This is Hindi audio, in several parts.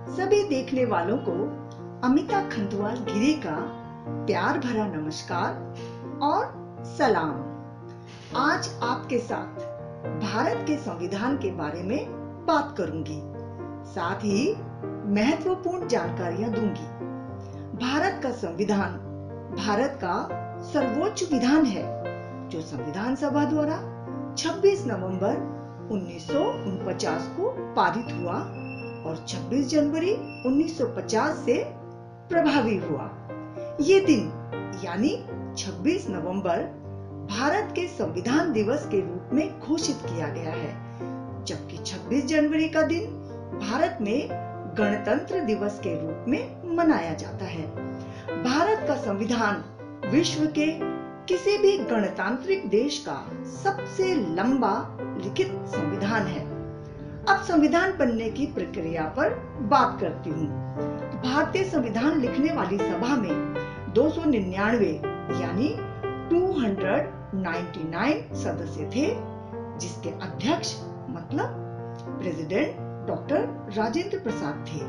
सभी देखने वालों को अमिता खंतवाल गिरी का प्यार भरा नमस्कार और सलाम। आज आपके साथ भारत के संविधान के बारे में बात करूंगी, साथ ही महत्वपूर्ण जानकारियां दूंगी। भारत का संविधान भारत का सर्वोच्च विधान है, जो संविधान सभा द्वारा 26 नवंबर 1949 को पारित हुआ और 26 जनवरी 1950 से प्रभावी हुआ। ये दिन यानी 26 नवंबर भारत के संविधान दिवस के रूप में घोषित किया गया है, जबकि 26 जनवरी का दिन भारत में गणतंत्र दिवस के रूप में मनाया जाता है। भारत का संविधान विश्व के किसी भी गणतांत्रिक देश का सबसे लंबा लिखित संविधान है। अब संविधान बनने की प्रक्रिया पर बात करती हूँ। भारतीय संविधान लिखने वाली सभा में 299 यानी 299 सदस्य थे, जिसके अध्यक्ष मतलब प्रेसिडेंट डॉक्टर राजेंद्र प्रसाद थे।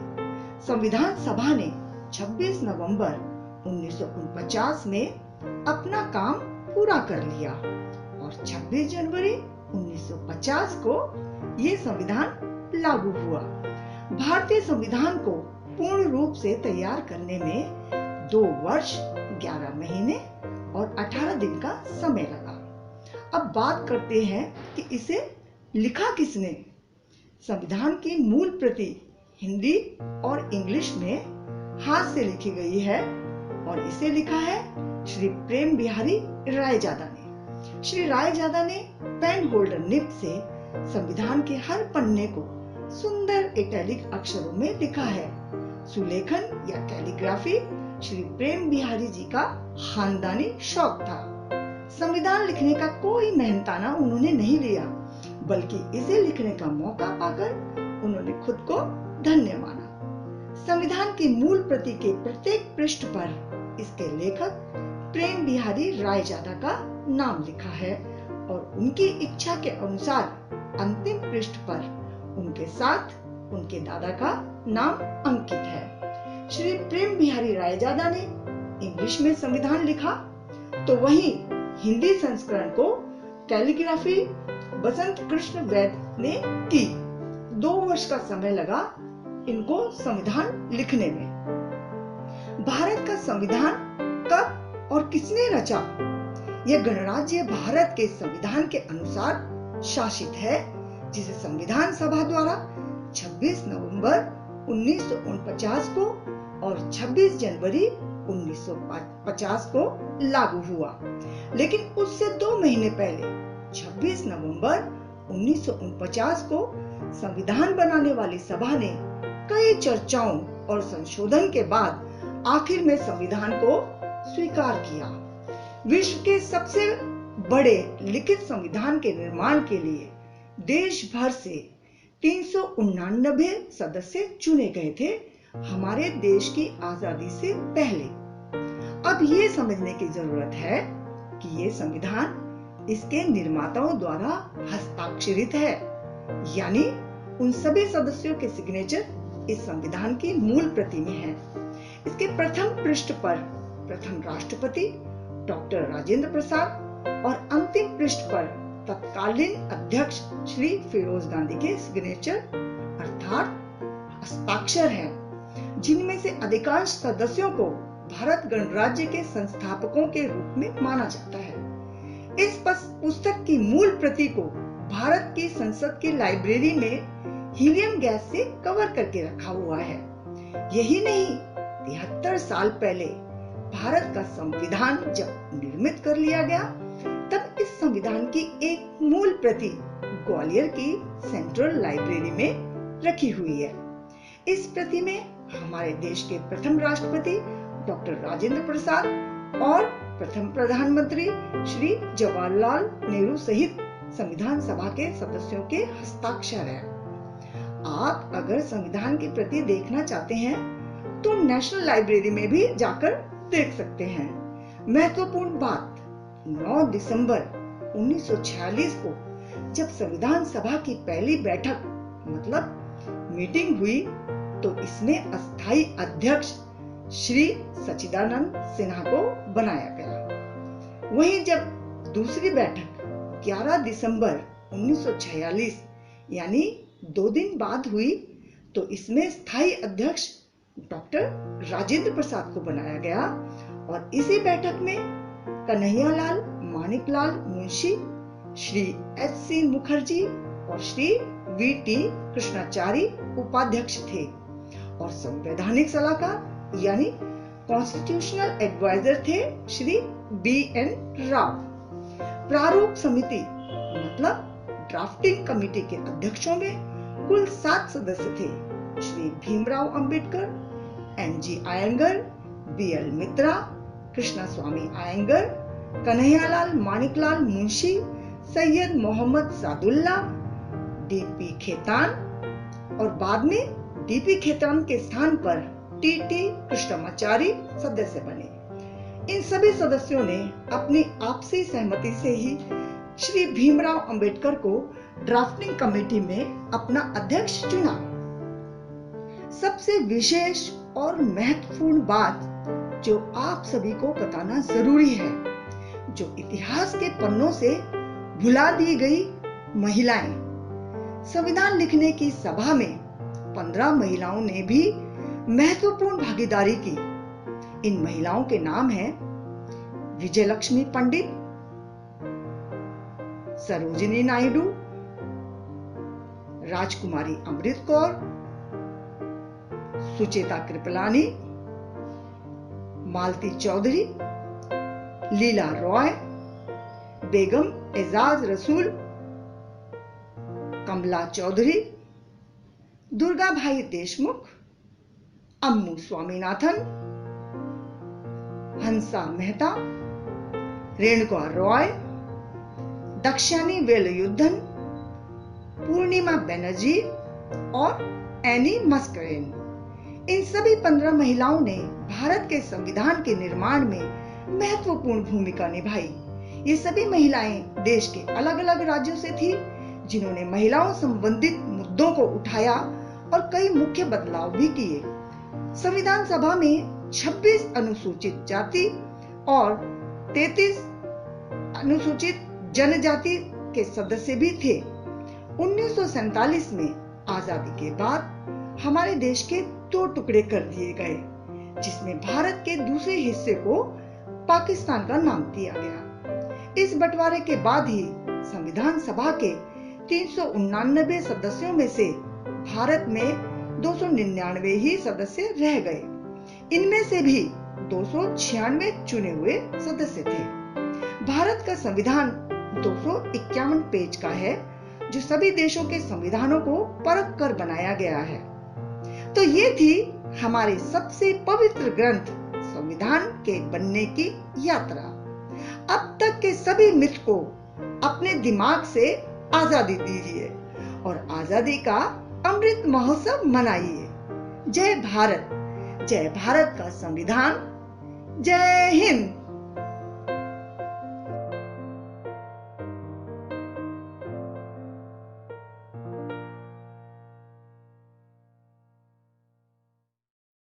संविधान सभा ने 26 नवंबर 1949 में अपना काम पूरा कर लिया और 26 जनवरी 1950 को ये संविधान लागू हुआ। भारतीय संविधान को पूर्ण रूप से तैयार करने में 2 वर्ष 11 महीने और 18 दिन का समय लगा। अब बात करते हैं कि इसे लिखा किसने। संविधान की मूल प्रति हिंदी और इंग्लिश में हाथ से लिखी गई है और इसे लिखा है श्री प्रेम बिहारी रायजादा ने। श्री रायजादा ने पेन होल्डर निब से संविधान के हर पन्ने को सुंदर इटैलिक अक्षरों में लिखा है। सुलेखन या कैलीग्राफी श्री प्रेम बिहारी जी का खानदानी शौक था। संविधान लिखने का कोई मेहनताना उन्होंने नहीं लिया, बल्कि इसे लिखने का मौका पाकर उन्होंने खुद को धन्य माना। संविधान की मूल प्रति के प्रत्येक पृष्ठ पर इसके लेखक प्रेम बिहारी रायजादा का नाम लिखा है और उनकी इच्छा के अनुसार अंतिम पृष्ठ पर उनके साथ उनके दादा का नाम अंकित है। श्री प्रेम बिहारी रायजादा ने इंग्लिश में संविधान लिखा, तो वहीं हिंदी संस्करण को कैलीग्राफी बसंत कृष्ण वैद्य ने की। 2 वर्ष का समय लगा इनको संविधान लिखने में। भारत का संविधान कब और किसने रचा? यह गणराज्य भारत के संविधान के अनुसार शासित है, जिसे संविधान सभा द्वारा 26 नवंबर 1949 को और 26 जनवरी 1950 को लागू हुआ। लेकिन उससे 2 महीने पहले 26 नवंबर 1949 को संविधान बनाने वाली सभा ने कई चर्चाओं और संशोधन के बाद आखिर में संविधान को स्वीकार किया। विश्व के सबसे बड़े लिखित संविधान के निर्माण के लिए देश भर से 389 सदस्य चुने गए थे, हमारे देश की आजादी से पहले। अब ये समझने की जरूरत है कि ये संविधान इसके निर्माताओं द्वारा हस्ताक्षरित है, यानी उन सभी सदस्यों के सिग्नेचर इस संविधान की मूल प्रति में है। इसके प्रथम पृष्ठ पर प्रथम राष्ट्रपति डॉक्टर राजेंद्र प्रसाद और अंतिम पृष्ठ पर तत्कालीन अध्यक्ष श्री फिरोज गांधी के सिग्नेचर अर्थात हस्ताक्षर हैं, जिनमें से अधिकांश सदस्यों को भारत गणराज्य के संस्थापकों के रूप में माना जाता है। इस पुस्तक की मूल प्रति को भारत की संसद की लाइब्रेरी में हीलियम गैस से कवर करके रखा हुआ है। यही नहीं, 73 साल पहले भारत का संविधान जब निर्मित कर लिया गया, तब इस संविधान की एक मूल प्रति ग्वालियर की सेंट्रल लाइब्रेरी में रखी हुई है। इस प्रति में हमारे देश के प्रथम राष्ट्रपति डॉक्टर राजेंद्र प्रसाद और प्रथम प्रधानमंत्री श्री जवाहरलाल नेहरू सहित संविधान सभा के सदस्यों के हस्ताक्षर है। आप अगर संविधान की प्रति देखना चाहते हैं तो नेशनल लाइब्रेरी में भी जाकर देख सकते हैं। महत्वपूर्ण बात, 9 दिसंबर 1946 को जब संविधान सभा की पहली बैठक मतलब मीटिंग हुई, तो इसमें अस्थायी अध्यक्ष श्री सच्चिदानंद सिन्हा को बनाया गया। वहीं जब दूसरी बैठक 11 दिसंबर 1946 यानी 2 दिन बाद हुई तो इसमें स्थायी अध्यक्ष डॉक्टर राजेंद्र प्रसाद को बनाया गया और इसी बैठक में कन्हैयालाल माणिकलाल मुंशी, श्री एच.सी. मुखर्जी और श्री वी.टी. कृष्णाचारी उपाध्यक्ष थे और संवैधानिक सलाहकार यानी कॉन्स्टिट्यूशनल एडवाइजर थे श्री बी.एन. राव। प्रारूप समिति मतलब ड्राफ्टिंग कमेटी के अध्यक्षों में कुल 7 सदस्य थे। श्री भीमराव अंबेडकर, एन.जी. आयंगर, बी.एल. मित्रा, कृष्णस्वामी आयंगर, कन्हैयालाल माणिकलाल मुंशी, सैयद मोहम्मद सादुल्ला, डी.पी. खेतान और बाद में डी.पी. खेतान के स्थान पर टी.टी. कृष्णमाचारी सदस्य बने। इन सभी सदस्यों ने अपनी आपसी सहमति से ही श्री भीमराव अंबेडकर को ड्राफ्टिंग कमेटी में अपना अध्यक्ष चुना। सबसे विशेष और महत्वपूर्ण बात जो आप सभी को बताना जरूरी है, जो इतिहास के पन्नों से भुला दी गई महिलाएं। संविधान लिखने की सभा में 15 महिलाओं ने भी महत्वपूर्ण भागीदारी की। इन महिलाओं के नाम हैं विजयलक्ष्मी पंडित, सरोजिनी नायडू, राजकुमारी अमृत कौर, सुचेता कृपलानी, मालती चौधरी, लीला रॉय, बेगम एजाज रसूल, कमला चौधरी, दुर्गा भाई देशमुख, अम्मू स्वामीनाथन, हंसा मेहता, रेणुका रॉय, दक्षानी वेलयुद्धन, पूर्णिमा बनर्जी और एनी मस्करेन। इन सभी 15 महिलाओं ने भारत के संविधान के निर्माण में महत्वपूर्ण भूमिका निभाई। ये सभी महिलाएं देश के अलग अलग राज्यों से थी, जिन्होंने महिलाओं संबंधित मुद्दों को उठाया और कई मुख्य बदलाव भी किए। संविधान सभा में 26 अनुसूचित जाति और 33 अनुसूचित जनजाति के सदस्य भी थे। 1947 में आजादी के बाद हमारे देश के 2 टुकड़े कर दिए गए, जिसमें भारत के दूसरे हिस्से को पाकिस्तान का नाम दिया गया। इस बंटवारे के बाद ही संविधान सभा के 389 सदस्यों में से भारत में 299 ही सदस्य रह गए। इनमें से भी 296 चुने हुए सदस्य थे। भारत का संविधान 251 पेज का है, जो सभी देशों के संविधानों को परख कर बनाया गया है। तो ये थी हमारे सबसे पवित्र ग्रंथ संविधान के बनने की यात्रा। अब तक के सभी मिथ को अपने दिमाग से आजादी दीजिए और आजादी का अमृत महोत्सव मनाइए। जय भारत का संविधान, जय हिंद।